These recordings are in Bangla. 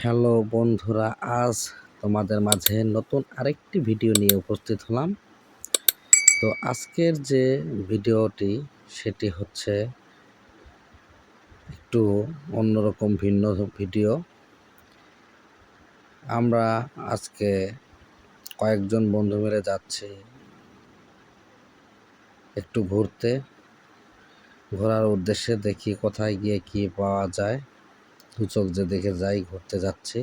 হ্যালো বন্ধুরা, আজ তোমাদের মাঝে নতুন আরেকটি ভিডিও নিয়ে উপস্থিত হলাম। তো আজকের যে ভিডিওটি সেটি হচ্ছে একটু অন্যরকম ভিন্ন ভিডিও। আমরা আজকে কয়েকজন বন্ধু মিলে যাচ্ছি একটু ঘুরতে। ঘোরার উদ্দেশ্যে দেখি কোথায় গিয়ে কি পাওয়া যায়, দু চোখ যে দেখে যাই, ঘুরতে যাচ্ছি।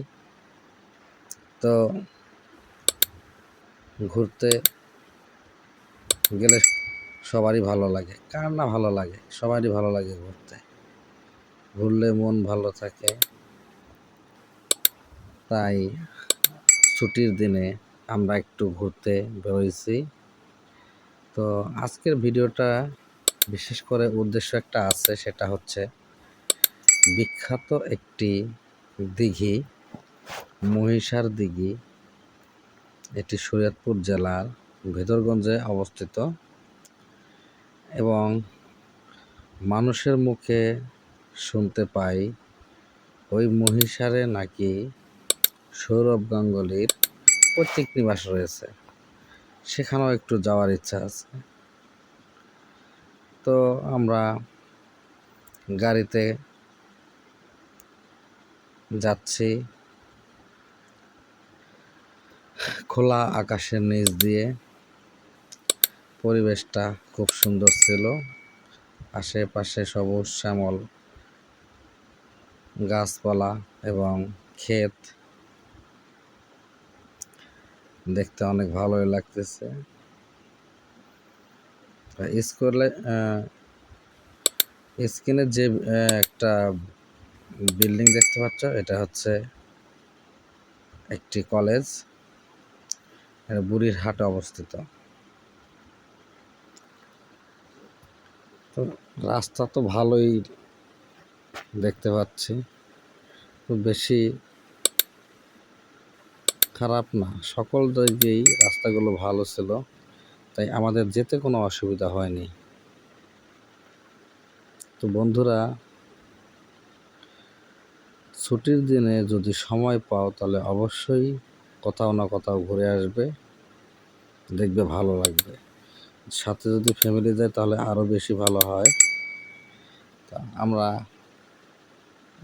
তো ঘুরতে গেলে সবারই ভালো লাগে, কার না ভালো লাগে, সবারই ভালো লাগে ঘুরতে। ঘুরলে মন ভালো থাকে। তাই ছুটির দিনে আমরা একটু ঘুরতে বেরোইছি। তো আজকের ভিডিওটা বিশেষ করে উদ্দেশ্য একটা আছে, সেটা হচ্ছে বিখ্যাত একটি দিঘি, মহিষার দিঘি। এটি শরীয়তপুর জেলার ভেদরগঞ্জে অবস্থিত এবং মানুষের মুখে শুনতে পাই ওই মহিষারে নাকি সৌরভ গাঙ্গুলীর পৈতৃক নিবাস রয়েছে। সেখানেও একটু যাওয়ার ইচ্ছা আছে। তো আমরা গাড়িতে যাচ্ছি, খোলা আকাশের নিচ দিয়ে। পরিবেশটা খুব সুন্দর ছিল, আশেপাশে সবুজ শ্যামল গাছপালা এবং ক্ষেত, দেখতে অনেক ভালোই লাগতেছে। স্ক্রিনে যে একটা বিল্ডিং দেখতে পাচ্ছ, এটা হচ্ছে একটি কলেজ, এটা বুড়িরহাটে অবস্থিত। তো রাস্তা তো ভালোই দেখতে পাচ্ছি, খুব বেশি খারাপ না, সকল দিকেই রাস্তাগুলো ভালো ছিল, তাই আমাদের যেতে কোনো অসুবিধা হয়নি। তো বন্ধুরা, ছুটির দিনে যদি সময় পাও তাহলে অবশ্যই কোথাও না কোথাও ঘুরে আসবে, দেখবে ভালো লাগবে। সাথে যদি ফ্যামিলি যায় তাহলে আরও বেশি ভালো হয়। তা আমরা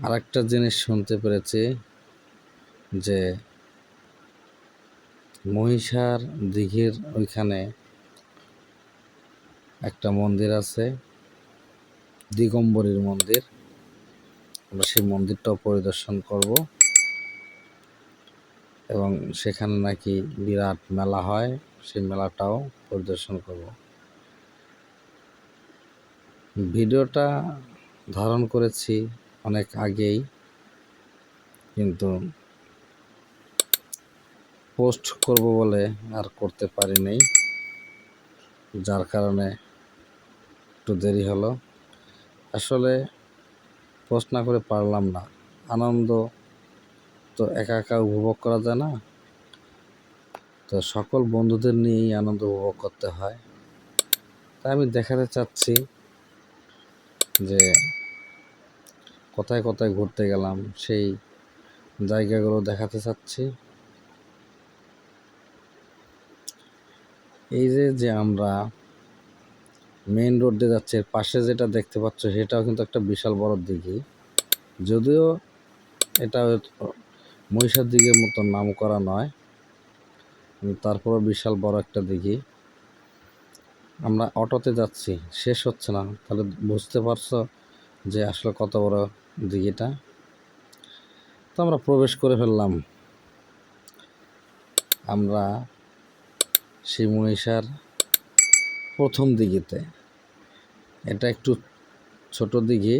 আরেকটা জিনিস শুনতে পেরেছি যে মহিষার দিঘির ওইখানে একটা মন্দির আছে, দিগম্বরীর মন্দির। আমরা সেই মন্দিরটাও পরিদর্শন করব এবং সেখানে নাকি বিরাট মেলা হয়, সেই মেলাটাও পরিদর্শন করব। ভিডিওটা ধারণ করেছি অনেক আগেই, কিন্তু পোস্ট করব বলে আর করতে পারিনি, যার কারণে একটু দেরি হলো। আসলে পোস্ট না করে পারলাম না, আনন্দ তো একা একা উপভোগ করা যায় না, তো সকল বন্ধুদের নিয়েই আনন্দ উপভোগ করতে হয়। তাই আমি দেখাতে চাচ্ছি যে কোথায় কোথায় ঘুরতে গেলাম, সেই জায়গাগুলো দেখাতে চাচ্ছি। এই যে আমরা মেইন রোড দিয়ে যাচ্ছি, এর পাশে যেটা দেখতে পাচ্ছ সেটাও কিন্তু একটা বিশাল বড় দিঘি। যদিও এটা মহিষার দিঘির মতো নাম করা নয়, তারপরও বিশাল বড় একটা দিঘি। আমরা অটোতে যাচ্ছি, শেষ হচ্ছে না, তাহলে বুঝতে পারছো যে আসলে কত বড় দিঘিটা। তো আমরা প্রবেশ করে ফেললাম আমরা সেই মহিষার প্রথম দিঘিতে। এটা একটু ছোট দিঘি,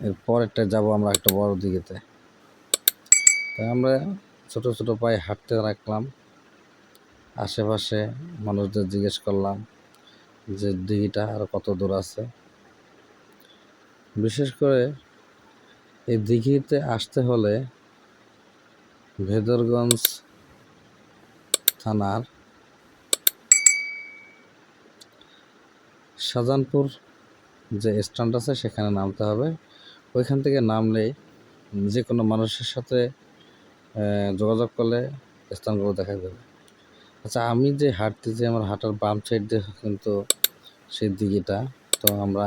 এরপর একটা যাব আমরা একটা বড় দিঘিতে। তাই আমরা ছোট ছোট পায়ে হাঁটতে রাখলাম, আশেপাশে মানুষদের জিজ্ঞেস করলাম যে দিঘিটা আর কত দূর আছে। বিশেষ করে এই দিঘিতে আসতে হলে ভেদরগঞ্জ থানার শাহজাহানপুর যে স্ট্যান্ড আছে সেখানে নামতে হবে। ওইখান থেকে নামলেই যে কোনো মানুষের সাথে যোগাযোগ করলে স্থানগুলো দেখা যাবে। আচ্ছা, আমি যে হাঁটতেছি আমার হাঁটার বাম সাইড দিয়ে কিন্তু সেই দিঘিটা। তো আমরা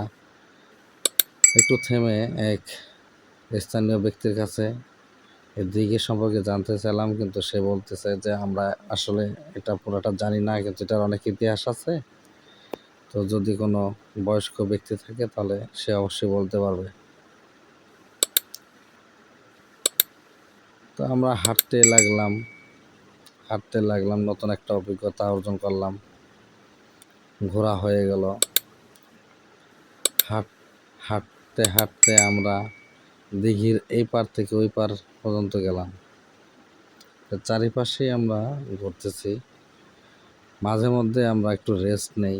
একটু থেমে এক স্থানীয় ব্যক্তির কাছে এই দিঘি সম্পর্কে জানতে চাইলাম, কিন্তু সে বলতেছে যে আমরা আসলে এটা পুরোটা জানি না, কিন্তু এটার অনেক ইতিহাস আছে। তো যদি কোনো বয়স্ক ব্যক্তি থাকে তাহলে সে অবশ্যই বলতে পারবে। তো আমরা হাঁটতে লাগলাম, নতুন একটা অভিজ্ঞতা অর্জন করলাম, ঘোরা হয়ে গেল। হাঁটতে হাঁটতে আমরা দিঘির এই পার থেকে ওই পার পর্যন্ত গেলাম। চারিপাশেই আমরা ঘুরতেছি, মাঝে মধ্যে আমরা একটু রেস্ট নেই।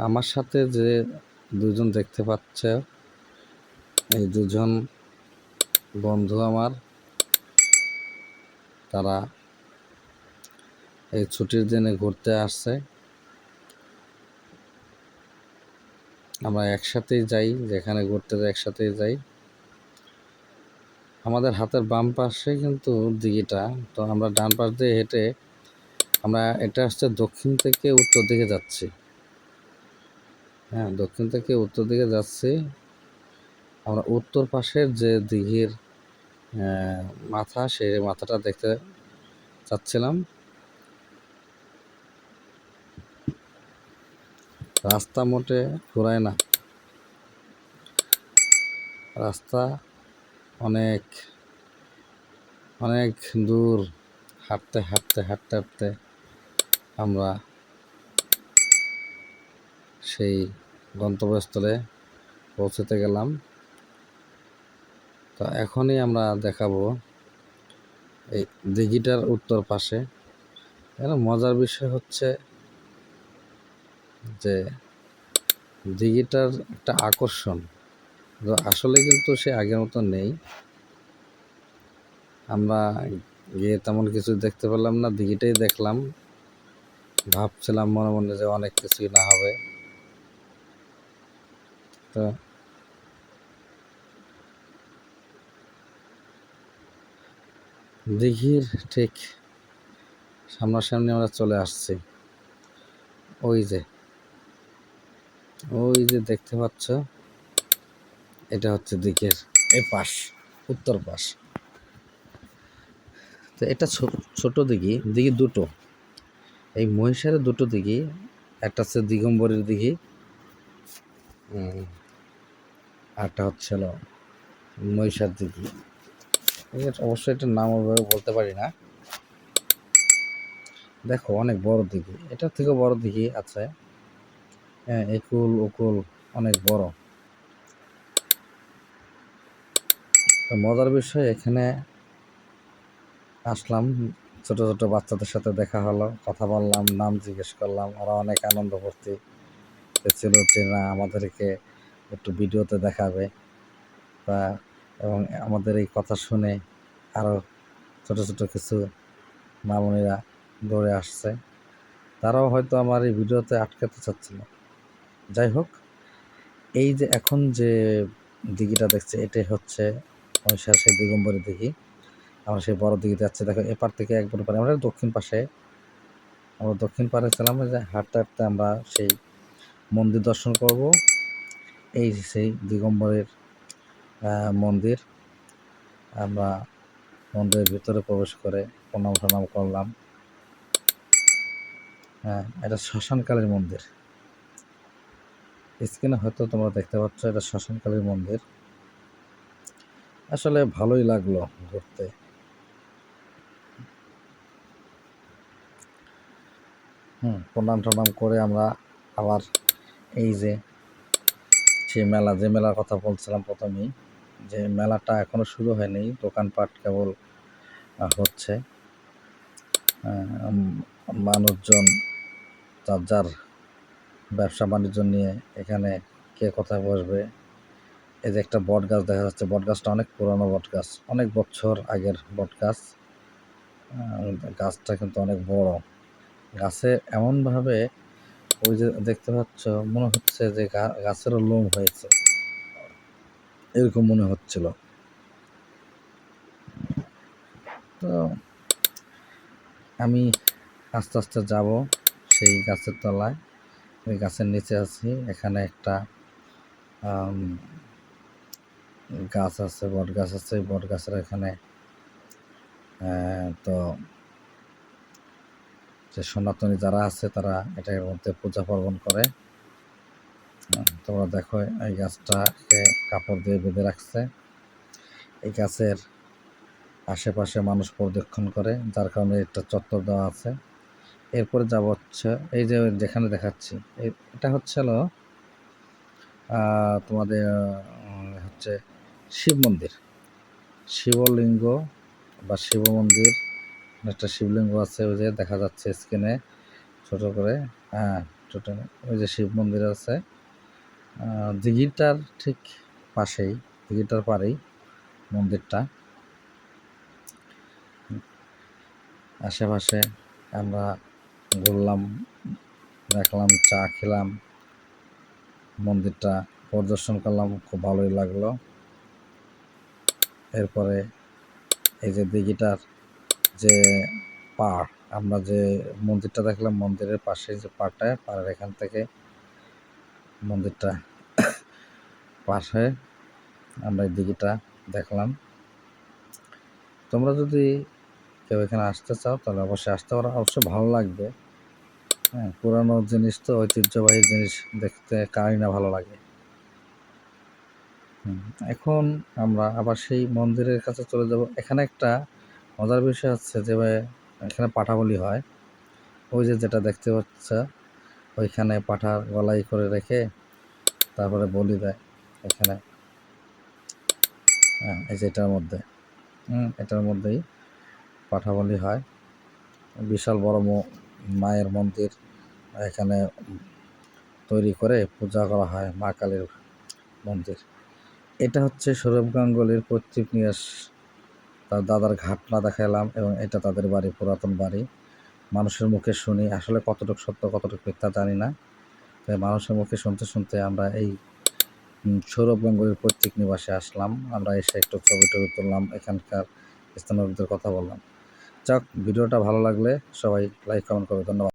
আমার সাথে যে দুজন দেখতে পাচ্ছ, এই দুজন বন্ধু আমার, তারা এই ছুটির দিনে ঘুরতে আসছে। আমরা একসাথেই যাই, যেখানে ঘুরতে যাই একসাথেই যাই। আমাদের হাতের বাম পাশে কিন্তু দিঘিটা। তো আমরা ডান পাশ দিয়ে হেঁটে আমরা, এটা হচ্ছে দক্ষিণ থেকে উত্তর দিকে যাচ্ছি। হ্যাঁ, দক্ষিণ থেকে উত্তর দিকে যাচ্ছি। আমরা উত্তর পাশের যে দিঘির মাথা, সেই মাথাটা দেখতে চাচ্ছিলাম। রাস্তা মোটে ঘোরায় না, রাস্তা অনেক অনেক দূর হাঁটতে আমরা সেই গন্তব্যস্থলে পৌঁছতে গেলাম। তো এখনই আমরা দেখাবো এই দিঘিটার উত্তর পাশে। মজার বিষয় হচ্ছে যে দিঘিটার একটা আকর্ষণ, আসলে কিন্তু সে আগের মতো নেই। আমরা গিয়ে তেমন কিছু দেখতে পেলাম না, দিঘিটাই দেখলাম। ভাবছিলাম মনে মনে যে অনেক কিছুই না হবে। তো দিঘির ঠিক সামনাসামনি আমরা চলে আসছি। ওই যে দেখতে পাচ্ছ, এটা হচ্ছে দিঘির এই পাশ, উত্তর পাশ। তো এটা ছোট দিঘি দুটো, এই মহিষারের দুটো দিঘি। একটা হচ্ছে দিগম্বরের দিঘি, আরটা হচ্ছে মহিষার দিঘি। অবশ্যই এটার নাম ওইভাবে বলতে পারি না। দেখো অনেক বড় দিঘি, এটার থেকেও বড় দিঘি আছে। হ্যাঁ, একুল ওকুল অনেক বড়। মজার বিষয়, এখানে আসলাম, ছোট ছোট বাচ্চাদের সাথে দেখা হলো, কথা বললাম, নাম জিজ্ঞেস করলাম। ওরা অনেক আনন্দ ভর্তি ছিল যে না, আমাদেরকে একটু ভিডিওতে দেখাবে। তা এবং আমাদের এই কথা শুনে আরও ছোট ছোট কিছু মামুনিরা দৌড়ে আসছে, তারাও হয়তো আমার এই ভিডিওতে আটকাতে চাচ্ছিল। যাই হোক, এই যে এখন যে দিঘিটা দেখছে, এটাই হচ্ছে মহিষার সেই দিগম্বরী দিঘি। আমরা সেই বড় দিঘিতে যাচ্ছি। দেখো এপার থেকে একবার পারে, আমরা দক্ষিণ পাশে, আমরা দক্ষিণ পাড়ে ছিলাম। যে হাঁটতে হাঁটতে আমরা সেই মন্দির দর্শন করব। এই সেই দিগম্বরের মন্দির। আমরা মন্দিরের ভিতরে প্রবেশ করে প্রণাম টনাম করলাম। হ্যাঁ, এটা শ্মশানকালীর মন্দির। স্ক্রিনে হয়তো তোমরা দেখতে পাচ্ছ, এটা শ্মশানকালীর মন্দির। আসলে ভালোই লাগলো ঘুরতে। প্রণাম টনাম করে আমরা আবার এই যে সেই মেলা, যে মেলার কথা বলছিলাম প্রথমেই, যে মেলাটা এখনো শুরু হয়নি, দোকানপাট কেবল হচ্ছে। মানুষজন যার যার ব্যবসা বাণিজ্য নিয়ে এখানে কে কোথায় বসবে। এই যে একটা বট গাছ দেখা যাচ্ছে, বট গাছটা অনেক পুরনো বট গাছ, অনেক বছর আগের বট গাছ। গাছটা কিন্তু অনেক বড়। গাছে এমনভাবে, ওই যে দেখতে পাচ্ছ, মনে হচ্ছে যে গাছেরও লোম হয়েছে। এরকম মনে হচ্ছিল। তো আমি আস্তে আস্তে যাব সেই গাছের তলায়। ওই গাছের নিচে আছি, এখানে একটা গাছ আছে, বট গাছ আছে। বট গাছের এখানে তো যে সনাতনী যারা আছে তারা এটার মধ্যে পূজা পার্বণ করে। তোমরা দেখো এই গাছটাকে কাপড় দিয়ে বেঁধে রাখছে। এই গাছের আশেপাশে মানুষ প্রদক্ষিণ করে, যার কারণে একটা চত্বর দেওয়া আছে। এরপরে যাব হচ্ছে এই যে যেখানে দেখাচ্ছি, এটা হচ্ছে হলো তোমাদের হচ্ছে শিব মন্দির, শিবলিঙ্গ বা শিব মন্দির। একটা শিবলিঙ্গ আছে, ওই যে দেখা যাচ্ছে স্ক্রিনে ছোট করে। ছোট, ওই যে শিব মন্দির আছে দিঘিটার ঠিক পাশেই, দিঘিটার পাড়েই মন্দিরটা। আশেপাশে আমরা ঘুরলাম, দেখলাম, চা খেলাম, মন্দিরটা পরিদর্শন করলাম, খুব ভালোই লাগলো। এরপরে এই যে দিঘিটার যে পাড়, আমরা যে মন্দিরটা দেখলাম, মন্দিরের পাশে যে পাড়টায়, পাড়ের এখান থেকে মন্দিরটা পাশে আমরা এই দিঘিটা দেখলাম। তোমরা যদি কেউ এখানে আসতে চাও তাহলে অবশ্যই আসতে পারো, অবশ্যই ভালো লাগবে। পুরানো জিনিস তো, ঐতিহ্যবাহী জিনিস দেখতে কারই না ভালো লাগে। এখন আমরা আবার সেই মন্দিরের কাছে চলে যাব। এখানে একটা মজার বিষয় হচ্ছে যে এখানে পাঠা বলি হয়। ওই যে যেটা দেখতে পাচ্ছ, ওইখানে পাঠার গলায় করে রেখে তারপরে বলি দেয় এখানে। এই যে এটার মধ্যে, এটার মধ্যেই পাঠা বলি হয়। বিশাল বড় মায়ের মন্দির এখানে তৈরি করে পূজা করা হয়, মা কালীর মন্দির। এটা হচ্ছে সৌরভ গাঙ্গুলির পৈতৃক নিবাস, তার দাদার ঘাটনা দেখালাম, এবং এটা তাদের বাড়ি, পুরাতন বাড়ি। মানুষের মুখে শুনি, আসলে কতটুকু সত্য কতটুকু মিথ্যা জানি না, তাই মানুষের মুখে শুনতে শুনতে আমরা এই সৌরভ গাঙ্গুলির পৈতৃক নিবাসে আসলাম। আমরা এসে একটু ছবি টবি তুললাম, এখানকার স্থানীয়দের কথা বললাম। যাক, ভিডিওটা ভালো লাগলে সবাই লাইক কমেন্ট করবে। ধন্যবাদ।